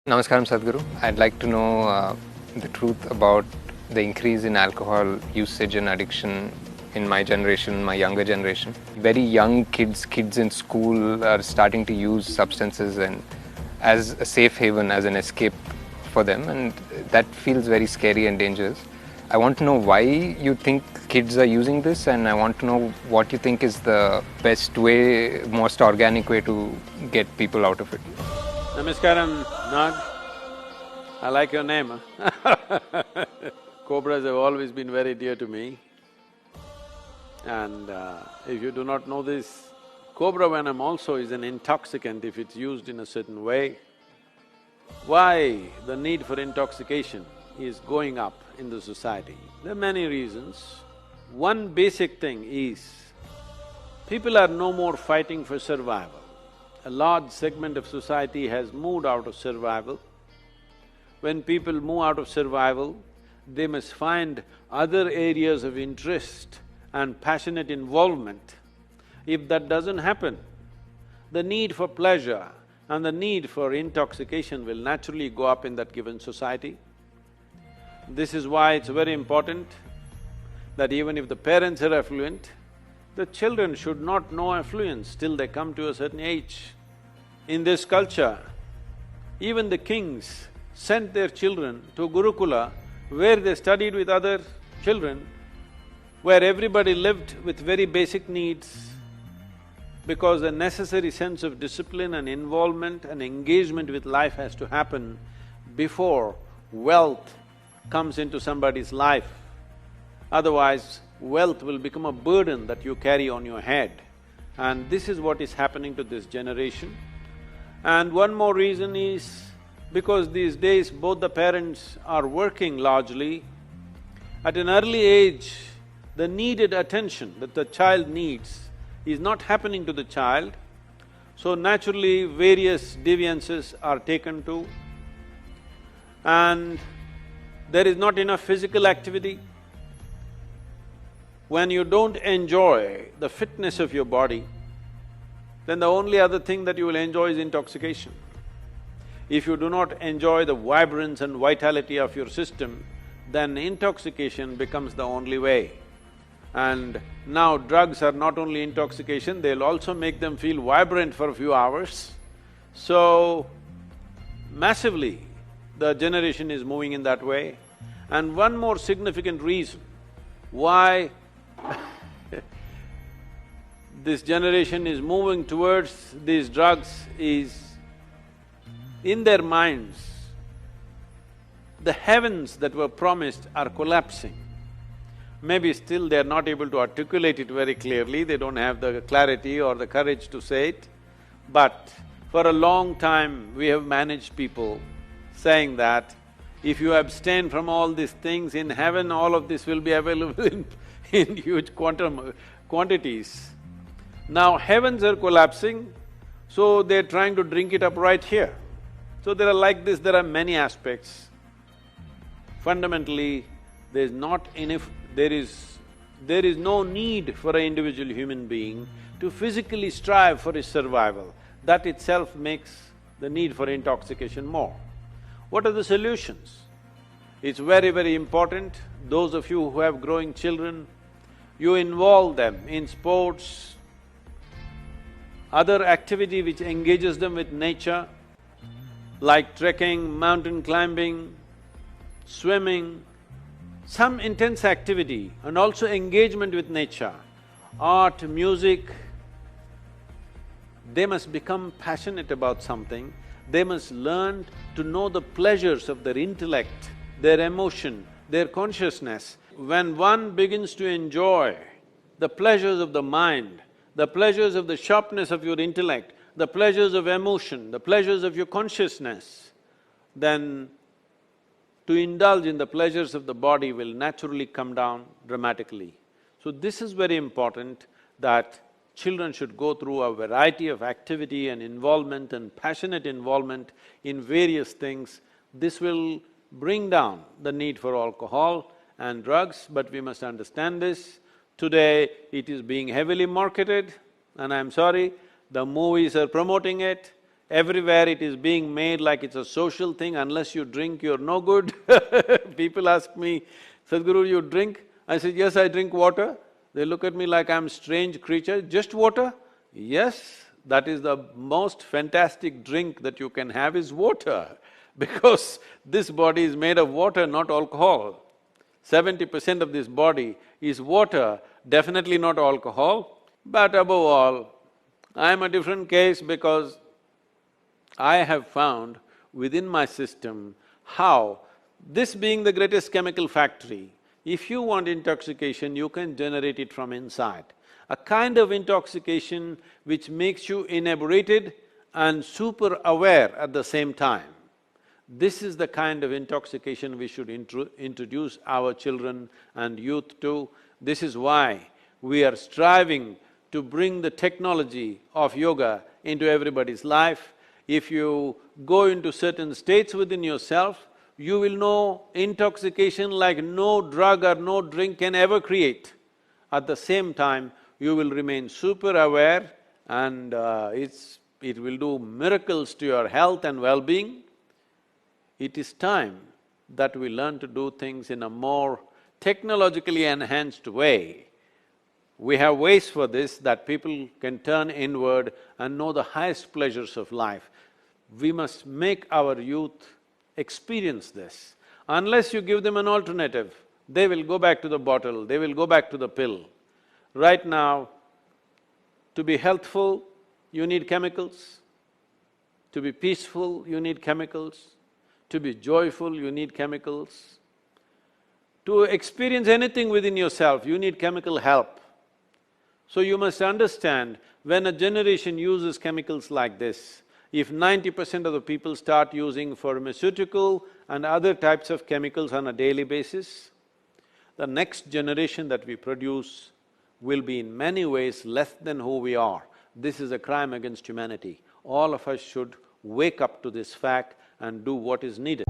Namaskaram Sadhguru. I'd like to know the truth about the increase in alcohol usage and addiction in my generation, my younger generation. Very young kids in school are starting to use substances and as a safe haven, as an escape for them, and that feels very scary and dangerous. I want to know why you think kids are using this, and I want to know what you think is the best way, most organic way to get people out of it. Namaskaram, Nag. I like your name. Cobras have always been very dear to me. And if you do not know this, cobra venom also is an intoxicant if it's used in a certain way. Why the need for intoxication is going up in the society? There are many reasons. One basic thing is, people are no more fighting for survival. A large segment of society has moved out of survival. When people move out of survival, they must find other areas of interest and passionate involvement. If that doesn't happen, the need for pleasure and the need for intoxication will naturally go up in that given society. This is why it's very important that even if the parents are affluent, the children should not know affluence till they come to a certain age. In this culture, even the kings sent their children to Gurukula where they studied with other children, where everybody lived with very basic needs, because a necessary sense of discipline and involvement and engagement with life has to happen before wealth comes into somebody's life. Otherwise, wealth will become a burden that you carry on your head. And this is what is happening to this generation. And one more reason is, because these days both the parents are working largely, at an early age, the needed attention that the child needs is not happening to the child, so naturally various deviances are taken to, and there is not enough physical activity. When you don't enjoy the fitness of your body, then the only other thing that you will enjoy is intoxication. If you do not enjoy the vibrance and vitality of your system, then intoxication becomes the only way. And now drugs are not only intoxication, they'll also make them feel vibrant for a few hours. So, massively, the generation is moving in that way. And one more significant reason why this generation is moving towards these drugs is, in their minds, the heavens that were promised are collapsing. Maybe still they are not able to articulate it very clearly, they don't have the clarity or the courage to say it, but for a long time we have managed people saying that if you abstain from all these things, in heaven all of this will be available in huge quantities. Now heavens are collapsing, so they're trying to drink it up right here. So there are like this, there are many aspects. Fundamentally, there is no need for an individual human being to physically strive for his survival. That itself makes the need for intoxication more. What are the solutions? It's very, very important, those of you who have growing children, you involve them in sports, other activity which engages them with nature, like trekking, mountain climbing, swimming, some intense activity and also engagement with nature, art, music. They must become passionate about something, they must learn to know the pleasures of their intellect, their emotion, their consciousness. When one begins to enjoy the pleasures of the mind, the pleasures of the sharpness of your intellect, the pleasures of emotion, the pleasures of your consciousness, then to indulge in the pleasures of the body will naturally come down dramatically. So this is very important, that children should go through a variety of activity and involvement and passionate involvement in various things. This will bring down the need for alcohol and drugs, but we must understand this. Today, it is being heavily marketed, and I'm sorry, the movies are promoting it, Everywhere it is being made like it's a social thing, unless you drink, you're no good. People ask me, Sadhguru, you drink? I say, yes, I drink water. They look at me like I'm a strange creature, just water? Yes, that is the most fantastic drink that you can have is water, because this body is made of water, not alcohol. 70% of this body is water, definitely not alcohol. But above all, I'm a different case because I have found within my system how, this being the greatest chemical factory, if you want intoxication, you can generate it from inside. A kind of intoxication which makes you inebriated and super aware at the same time. This is the kind of intoxication we should introduce our children and youth to. This is why we are striving to bring the technology of yoga into everybody's life. If you go into certain states within yourself, you will know intoxication like no drug or no drink can ever create. At the same time, you will remain super aware and it will do miracles to your health and well-being. It is time that we learn to do things in a more technologically enhanced way. We have ways for this that people can turn inward and know the highest pleasures of life. We must make our youth experience this. Unless you give them an alternative, they will go back to the bottle, they will go back to the pill. Right now, to be healthful, you need chemicals. To be peaceful, you need chemicals. To be joyful, you need chemicals. To experience anything within yourself, you need chemical help. So you must understand, when a generation uses chemicals like this, if 90% of the people start using pharmaceutical and other types of chemicals on a daily basis, the next generation that we produce will be in many ways less than who we are. This is a crime against humanity. All of us should wake up to this fact and do what is needed.